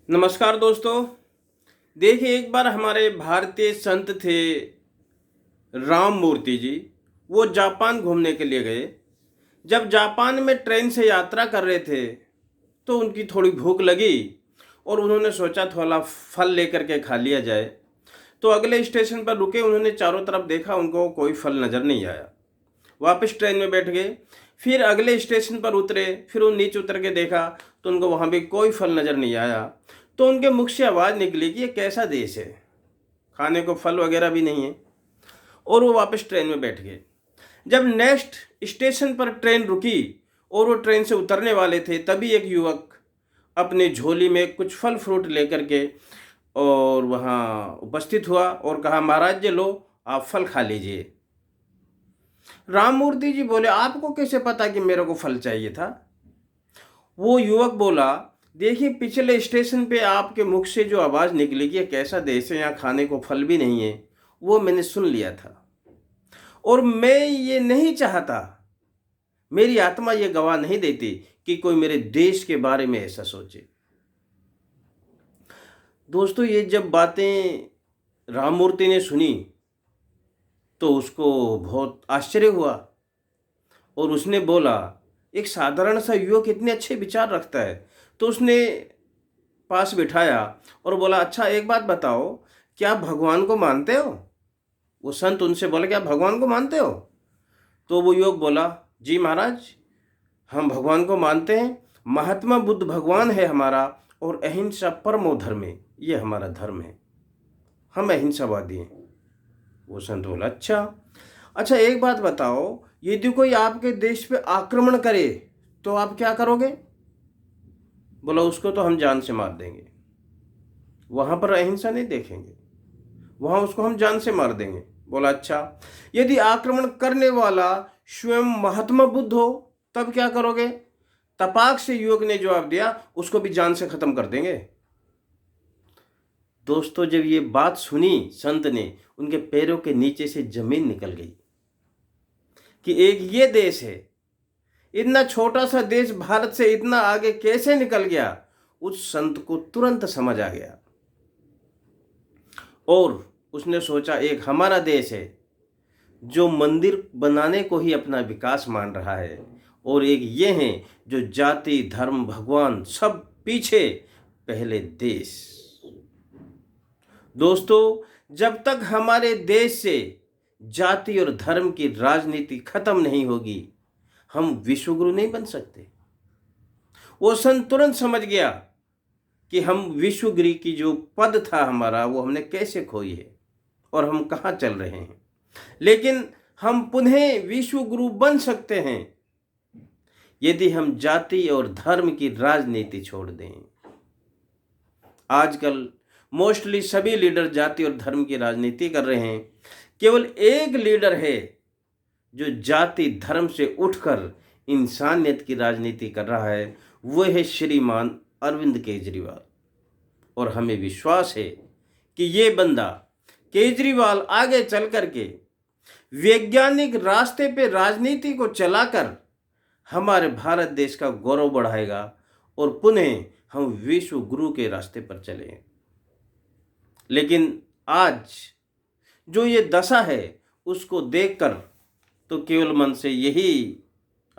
नमस्कार दोस्तों। देखिए, एक बार हमारे भारतीय संत थे राम मूर्ति जी। वो जापान घूमने के लिए गए। जब जापान में ट्रेन से यात्रा कर रहे थे तो उनकी थोड़ी भूख लगी और उन्होंने सोचा थोड़ा फल लेकर के खा लिया जाए। तो अगले स्टेशन पर रुके, उन्होंने चारों तरफ देखा, उनको कोई फल नज़र नहीं आया। वापस ट्रेन में बैठ गए। फिर अगले स्टेशन पर उतरे, फिर वो नीचे उतर के देखा तो उनको वहाँ भी कोई फल नज़र नहीं आया। तो उनके मुख से आवाज़ निकली कि ये कैसा देश है, खाने को फल वगैरह भी नहीं है। और वो वापस ट्रेन में बैठ गए। जब नेक्स्ट स्टेशन पर ट्रेन रुकी और वो ट्रेन से उतरने वाले थे, तभी एक युवक अपने झोली में कुछ फल फ्रूट लेकर के और वहाँ उपस्थित हुआ और कहा, महाराज जी लो, आप फल खा लीजिए। राममूर्ति जी बोले, आपको कैसे पता कि मेरे को फल चाहिए था? वो युवक बोला, देखिए, पिछले स्टेशन पे आपके मुख से जो आवाज़ निकली कि ये कैसा देश है, यहाँ खाने को फल भी नहीं है, वो मैंने सुन लिया था। और मैं ये नहीं चाहता, मेरी आत्मा ये गवाह नहीं देती कि कोई मेरे देश के बारे में ऐसा सोचे। दोस्तों, ये जब बातें राममूर्ति ने सुनी तो उसको बहुत आश्चर्य हुआ और उसने बोला, एक साधारण सा युवक इतने अच्छे विचार रखता है। तो उसने पास बिठाया और बोला, अच्छा एक बात बताओ, क्या आप भगवान को मानते हो? वो संत उनसे बोला, क्या आप भगवान को मानते हो? तो वो युवक बोला, जी महाराज, हम भगवान को मानते हैं। महात्मा बुद्ध भगवान है हमारा और अहिंसा परमो धर्म है, ये हमारा धर्म है, हम अहिंसावादी हैं। वो संत बोला, अच्छा अच्छा, एक बात बताओ, यदि कोई आपके देश पे आक्रमण करे तो आप क्या करोगे? बोला, उसको तो हम जान से मार देंगे, वहाँ पर अहिंसा नहीं देखेंगे, वहाँ उसको हम जान से मार देंगे। बोला, अच्छा, यदि आक्रमण करने वाला स्वयं महात्मा बुद्ध हो तब क्या करोगे? तपाक से युवक ने जवाब दिया, उसको भी जान से खत्म कर देंगे। दोस्तों, जब ये बात सुनी संत ने, उनके पैरों के नीचे से जमीन निकल गई कि एक ये देश है, इतना छोटा सा देश भारत से इतना आगे कैसे निकल गया। उस संत को तुरंत समझ आ गया और उसने सोचा, एक हमारा देश है जो मंदिर बनाने को ही अपना विकास मान रहा है, और एक ये है जो जाति धर्म भगवान सब पीछे, पहले देश। दोस्तों, जब तक हमारे देश से जाति और धर्म की राजनीति खत्म नहीं होगी, हम विश्वगुरु नहीं बन सकते। वो संत तुरंत समझ गया कि हम विश्वगुरु की जो पद था हमारा, वो हमने कैसे खोई है और हम कहाँ चल रहे हैं। लेकिन हम पुनः विश्वगुरु बन सकते हैं यदि हम जाति और धर्म की राजनीति छोड़ दें। आजकल मोस्टली सभी लीडर जाति और धर्म की राजनीति कर रहे हैं। केवल एक लीडर है जो जाति धर्म से उठकर इंसानियत की राजनीति कर रहा है, वो है श्रीमान अरविंद केजरीवाल। और हमें विश्वास है कि ये बंदा केजरीवाल आगे चल करके वैज्ञानिक रास्ते पे राजनीति को चलाकर हमारे भारत देश का गौरव बढ़ाएगा और पुनः हम विश्व गुरु के रास्ते पर चलें। लेकिन आज जो ये दशा है, उसको देखकर तो केवल मन से यही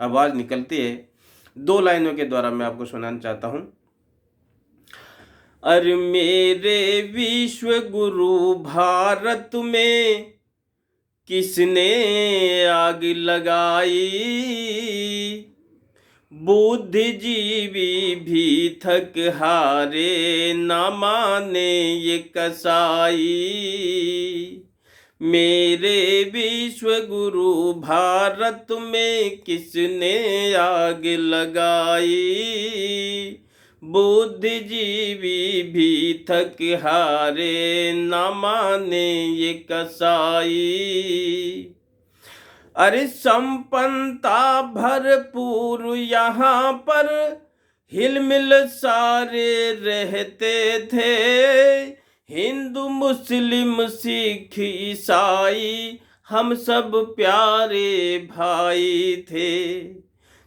आवाज़ निकलती है। दो लाइनों के द्वारा मैं आपको सुनाना चाहता हूँ। अरे मेरे विश्व गुरु भारत में किसने आग लगाई, बुद्धिजीवी भी थक हारे, ना माने ये कसाई। मेरे विश्व गुरु भारत में किसने आग लगाई, बुद्धिजीवी भी थक हारे, ना माने ये कसाई। अरे संपन्नता भरपूर यहाँ पर हिलमिल सारे रहते थे, हिंदू मुस्लिम सिख ईसाई हम सब प्यारे भाई थे।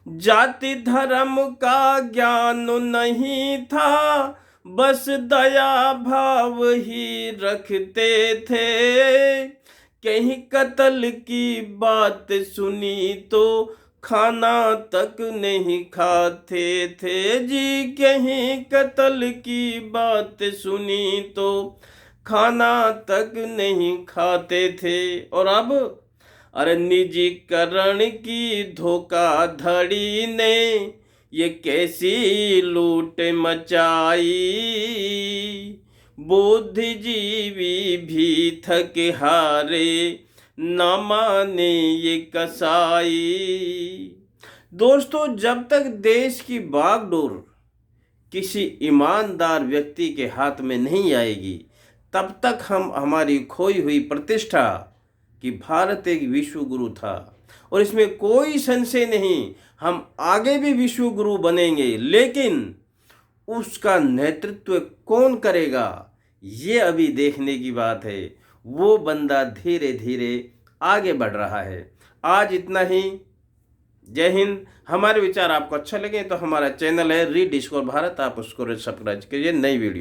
जाति धर्म का ज्ञान नहीं था, बस दया भाव ही रखते थे। कहीं कत्ल की बात सुनी तो खाना तक नहीं खाते थे जी। कहीं कत्ल की बात सुनी तो खाना तक नहीं खाते थे। और अब अरे निजीकरण की धोखाधड़ी ने ये कैसी लूट मचाई। बुद्धिजीवी भी थक हारे, न माने ये कसाई। दोस्तों, जब तक देश की बागडोर किसी ईमानदार व्यक्ति के हाथ में नहीं आएगी, तब तक हम हमारी खोई हुई प्रतिष्ठा कि भारत एक विश्व गुरु था, और इसमें कोई संशय नहीं, हम आगे भी विश्व गुरु बनेंगे। लेकिन उसका नेतृत्व कौन करेगा, ये अभी देखने की बात है। वो बंदा धीरे धीरे आगे बढ़ रहा है। आज इतना ही। जय हिंद। हमारे विचार आपको अच्छा लगे तो हमारा चैनल है रीड डिस्कवर भारत, आप उसको सब्सक्राइब कीजिए। नई वीडियो